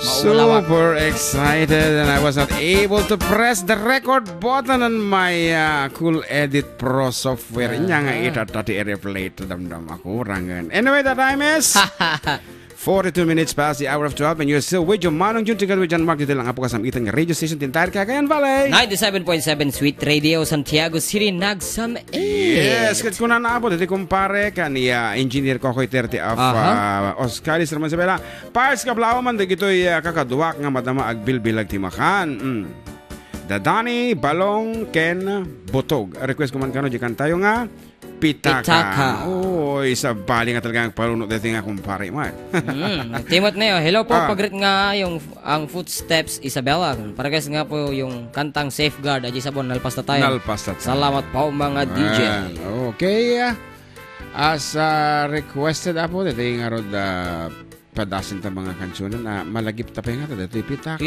Super excited, and I was not able to press the record button on my Cool Edit Pro software. Nya nga itatati i-replay to damdam ako rangan. Anyway, the time is 42 minutes past the hour of 12, and you're still with your Manong Jun together with John Mark. Dito lang po kasamitan ng radio station Tintayar, Cagayan Valley 97.7 Sweet Radio, Santiago City, Nagsam 8. Yes, kasi kung nanaabot, ito kumpare ka ni Engineer Kokoy 30 of Oscaris Ramon Sabela. Parts kablawa man, dagito'y kakaduwak nga madama agbilbilag timakan. Dadani, Balong, Ken, Butog. Request ko man kano, diyan tayo nga Pitaka. Oh, isa bali nga talagang palunod dito nga kumpare mo. Timot na yun. Hello po, pagrit nga ang Footsteps Isabela. Paragas nga po yung kantang Safeguard. Aji sabon, nalpas na tayo. Nalpas na tayo. Salamat po mga DJ. Okay. As requested po, dito yung nga rod padasin ta mga kansyonan na malagip tapay nga dito Pitaka.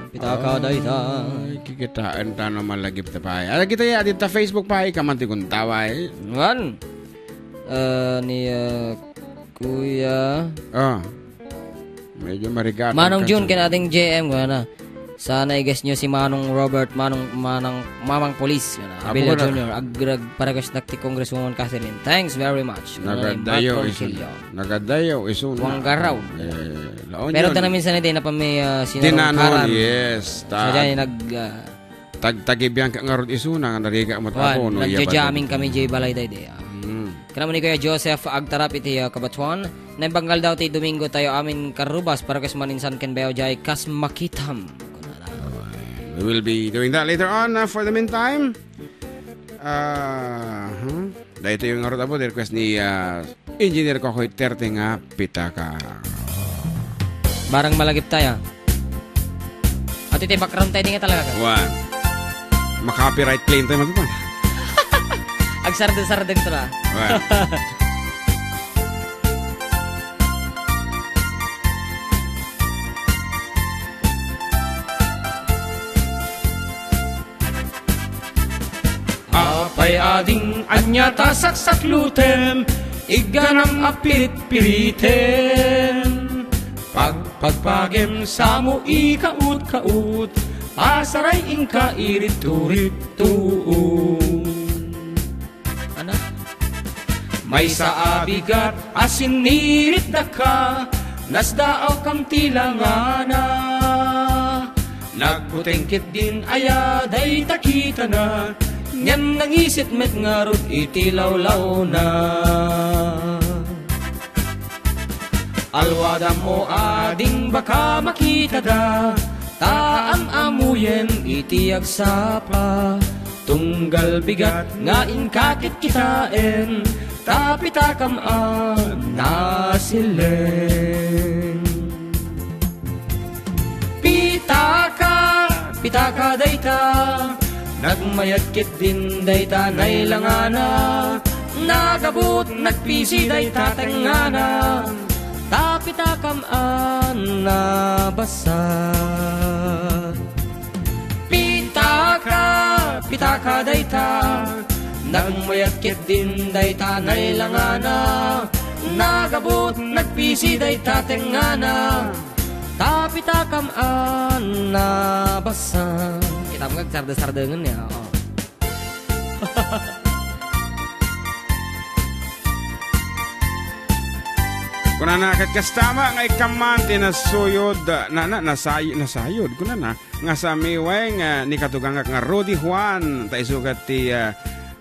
Pitaka dayta. Kikitaan ta na malagip tapay. Ala kita ya dito Facebook pa kamanti kun taway. Wan. Ni Kuya. Medyo marigat. Manong Jun kinating JM na. Sana i-guess nyo si Manong Robert, Mamang Police. Abela Jr. Agrag Paragas Nakti Congresswoman Catherine. Thanks very much. Nagadayo isun. Wanggaraw. Pero ta namin sana din na pa may sinarong yes. Sadya tagibyan ka nga rod isuna nga nariga mo tapo. Nagja-jamming kami Jay Balay day. Kanamo ni Kuya Joseph Agtarap iti Kabatuan. Naibanggal daw ti Domingo tayo amin karubas Paragas Maninsan ken Bayo Jay kas makitam. We will be doing that later on. For the meantime, dahito yung nga rin request ni Engineer Kokoy 30 nga Pitaka. Barang malagip tayo. At ito yung background tayo nga talaga. One. Maka-copyright claim tayo matutang. Agsarad-sarad ito na. One. Apay ading anya tasaksak lutem, iganang apit piriten. Pagpagpagem samo ikaut-kaut, asaray ingka irit-turit-tuun. Ano? May sa abigat asin nirit da ka, nasdaaw kam tilangana. Nagputengkit din ayaday takita na, nyan nangisit met ngarot itilawlaw na. Alwada mo ading baka makita da, taang amuyen iti agsapa. Tunggal bigat nga inkakit kitaen, tapitakam nasileng. Pitaka dayta, nagmayagkit din dayta nailangana, nagabot nagpisi dayta tengana, tapitakam nabasa. Pitaka dayta, nagmayagkit din dayta nailangana, nagabot nagpisi dayta tengana, tapitakam nabasa. Kita mo sarda-sardangan niya. Kung na kastama nga ikamante na suyod nasayod kuna na nga sa miway nga ni katugangak nga Rudy Juan ta isugat ti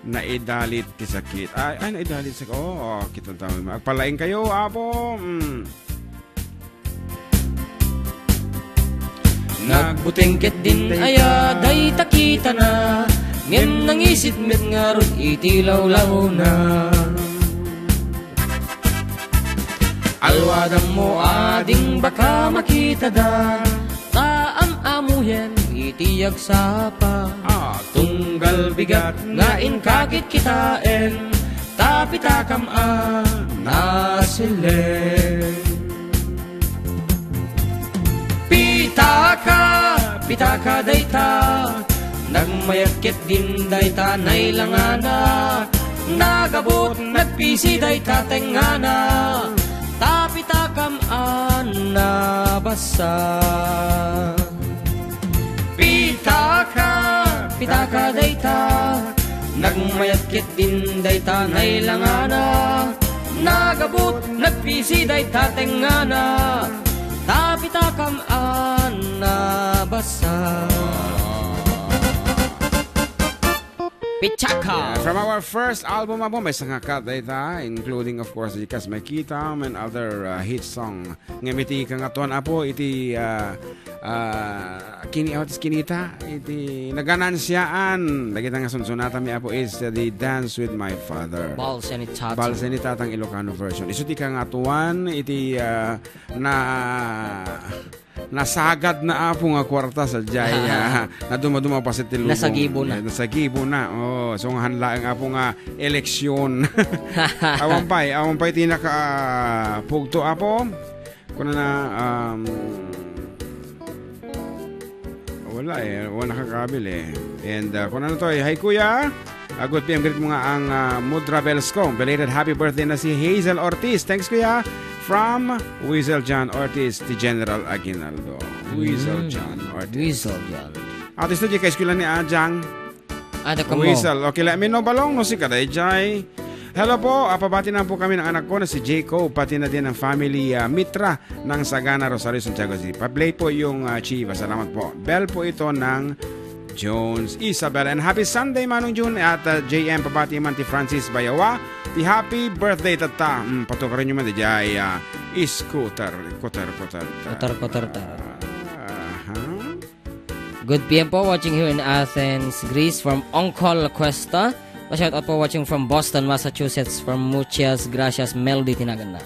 naidalit ti sakit. Ay naidalit sakit. Kita tama magpalaing kayo apo. Nagbutengket din ayaday takita na, ngem nangisit met ngarot itilawlaw na. Alwadam mo ading baka makita da, taam amuyen iti agsapa. Tunggal bigat nga inkakit kitaen, tapitakam nasileng. Pitaka dayta, nagmayagkit din dayta nailangana, nagabot nagpisi dayta tengana, tapitakam na nabasa. Pitaka, pitaka dayta, nagmayatkit din dayta nailangana, nagabot, nagpisi dayta tengana, tapitakam nabasa. Pichaka. Yeah, from our first album may sangakat dayta, including of course Ikas Makitam and other hit song. Ngamiti kang aton apo iti kinita iti naganansiyaan. Nagita nga sunsunata mi apo is the Dance with My Father. Balsenita tang Ilocano version. Isu ti kang atuan iti nasagad na apo nga kwarta sa jaya na dumaduma pa sa tilubong. Nasagibo na. Nasagibo na. Oh, so nga hanlaang apo nga eleksyon. awan pa'y tinaka pugto apo. Kuna na wala nakakabil And kuna na to hi kuya. Good PM, greet mo nga ang Mudra Belsco. Belated happy birthday na si Hazel Ortiz. Thanks kuya. From Weasel John Ortiz, the General Aguinaldo. Weasel John Ortiz. Weasel John. Atis to di kay eskwela ni Ajang. Ada ka mo. Weasel. Okay, let me know balong no si Kaday Jai. Hello po, pabati na po kami ng anak ko na si Jacob, pati na din ang family Mitra ng Sagana, Rosario, Santiago City. Pa-play po yung Chiva. Salamat po. Bell po ito ng Jones Isabel. And happy Sunday Manong June at JM pabati man ti Francis Bayawa. Ti happy birthday tata. Patukarin nyo man di jay Scooter. Kuter. Good PM po watching here in Athens, Greece from Uncle Cuesta. Shout out po watching from Boston, Massachusetts from Muchas Gracias Melody tinagan na.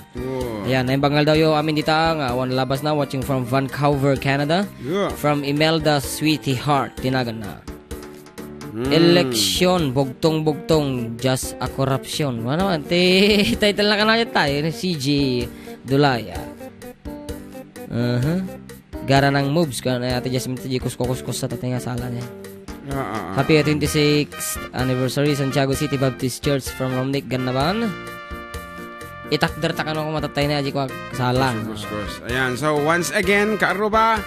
Ayan, naimbangal daw yung amin dita nga one labas na watching from Vancouver, Canada. From Imelda Sweetheart tinagan na. Eleksyon bugtong just a corruption. Ano man title na kanaya tayo CJ Dulaya. Gara ng moves kana ate Jasmine kuskos sa tatinga sala niya. Happy 26th anniversary Santiago City Baptist Church from Romnick Gannaban. Itakder takan ako matatay na aji ko sala. Of course. Ayan, so once again kaaruba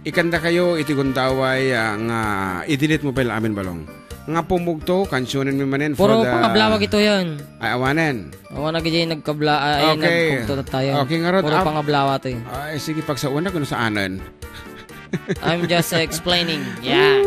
ikanda kayo itigundaway nga i-delete mo pala amin balong. Nga pumugto kansyonen mi manen for the pangablawag ito yan. Ay awanen. Awan na gid nagkabla ay nagpugto tayo. Okay nga rod. Puro pangablawa to. Ay sige pag sa una kuno sa anan. I'm just explaining. Yeah.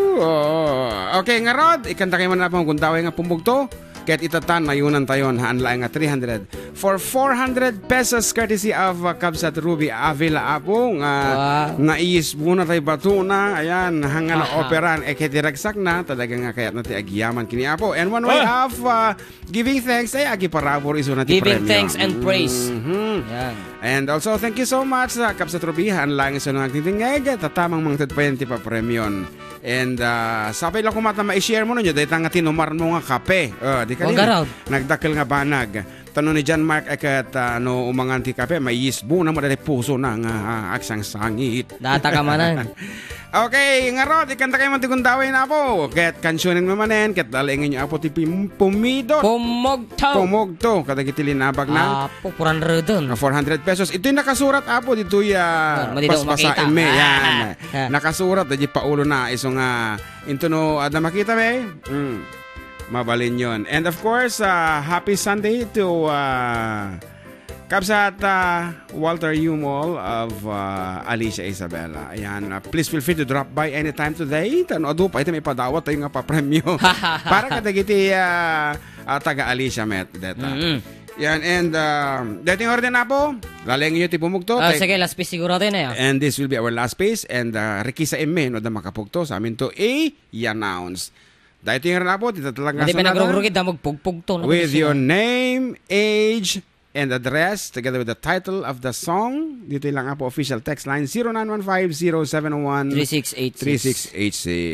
Okay nga rod, ikanta kayo man na pang gundaway nga pumugto. Kahit itatan, mayunan tayo, haanlaing nga 300. For 400 pesos, courtesy of Kabsat Ruby Avila Apo, nga iis muna tayo bato na, ayan, hanga na operan, ketiragsak na, talaga nga kayat na tayo agyaman kini Apo. And one way of giving thanks, ay agi parabor iso na ti giving premium. Thanks and praise. Yeah. And also, thank you so much sa Kabsat Ruby, haanlaing iso nang titingeg, tatamang mga tadpayan ti pa premium. And sapay lang kumata ma-share mo ninyo dahil nga tinumar mo nga kape. Di kanina, nagdakil nga banag. Tanong ni John Mark akat umangan ti kape, may yisbo na mo dahil puso na nga aksang sangit. Data ka manan. Okay, nga rod, ikanta kayo matigundawin na po. Kaya't kansyonin mo manen, kaya't dalingin nyo po ti pumido. Pumugto. Katagitilin nabag na. Apo, 400 400 pesos. Ito'y nakasurat apo, dito'y paspasain me. Yan. Nakasurat, dahil paulo na. Iso nga, into no, ada makita be? Mabalin yon. And of course, happy Sunday to Kabsat Walter Umol of Alicia Isabela. Ayan, please feel free to drop by anytime today. Tanodo pa ito may padawat tayo nga pa-premyo. Para katagiti taga Alicia met. Yan, and dating order na po. Lalengin nyo ti pumugto. Sige, last piece siguro din na yan. And this will be our last piece. And Rikisa Emme, no da makapugto sa amin to i-announce. Dating order na po, titatalang nga sa nata. With your name, age, and address together with the title of the song. Dito lang po official text line 0915-071-3686.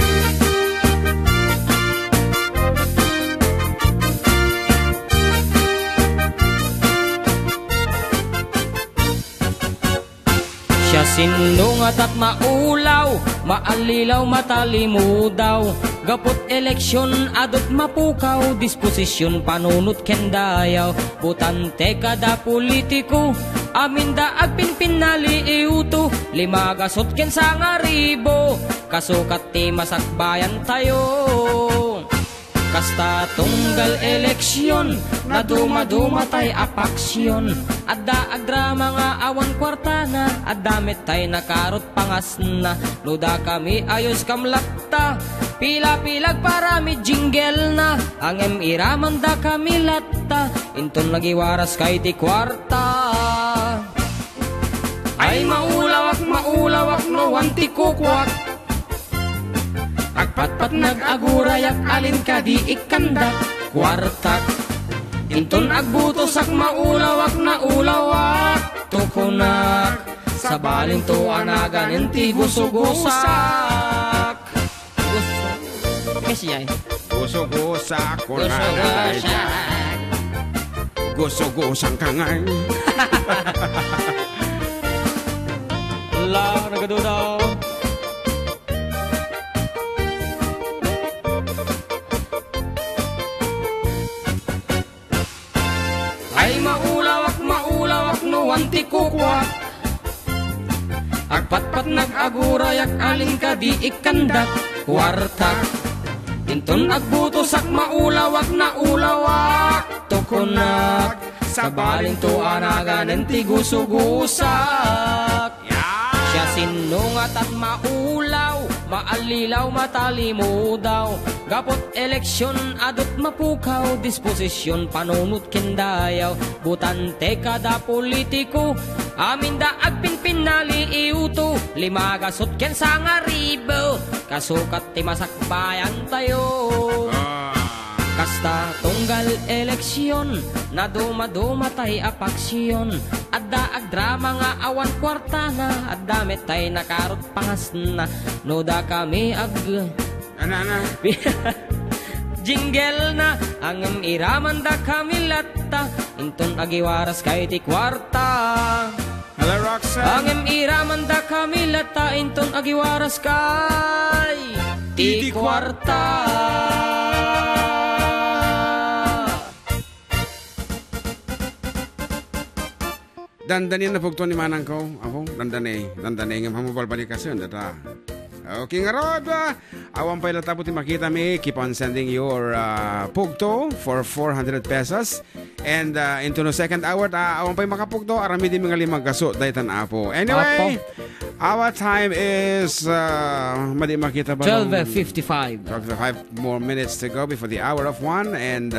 Siya sinungat at maulaw, maalilaw, matalimudaw. Gapot eleksyon, adot mapukaw, disposisyon, panunot kendayaw. Butante kada politiko, aminda agpinpinali iuto, Limagasot ken sa nga ribo, kasukat ti masakbayan tayo. Kasta tunggal eleksyon, na dumadumatay apaksyon. Adda agdrama nga awan kwartana, adamit tay nakarot pangas na. Luda kami ayos kamlakta, pila-pilag para mi jingle na. Ang iraman da kami latta, inton nagiwaras kay ti kwarta. Ay maulawak no wanti kukwak, agpatpat nag-agurayak alin ka di ikandak kwartak. Inton agbutosak maulawak na ulawak tukunak, sa balin to anagan inti gusugusak. Kasi ay Gusugusak ko na siya, gusugusak ka ngay. lang nagadudaw. Ay maulawak no wanti kukwak, agpatpat nag-agurayak alin ka di ikandak kwartak. Inton agbutosak maulawak na ulawak tukunak, sa balin to anagan enti gusugusak. Siya sinungat at maulaw, maalilaw matalimu daw. Gapot eleksyon adot mapukaw, disposisyon panunot kindayaw. Butante kada politiko, amin da agpinpin nali iuto. Limagasot ken sa nga ribo, kasukat ti masakbayan tayo. Kasta tunggal eleksyon, na dumadumatay apaksyon. Adda agdrama nga awan kwartana, adda metay nakarot pangas na. Noda kami Ana. jingle na, ang iraman da kami latta, inton agiwaras kay ti kwarta. Hello, Roxanne. Ang iraman da kami latta, inton agiwaras kay ti kwarta. Dandanin na pugto ni manang ko. Ako, dandanay ng hamubal balikasyon. Data. Okay nga rod. Awan pa ilang tapos makita mi. Keep on sending your pugto for 400 pesos. And into the second hour, awan pa yung makapugto. Arami din mga limang gaso. Daitan apo. Anyway, our time is madi makita ba 12:55. 5 more minutes to go before the hour of 1. And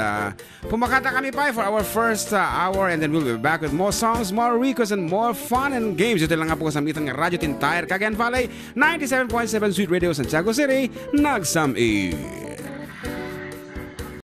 pumakata kami pa for our first hour. And then we'll be back with more songs, more requests, and more fun and games. Ito lang nga po kasamitan ng Radyo Tintire, Cagayan Valley, 97.7 Sweet Radio, Santiago City, Nagsami.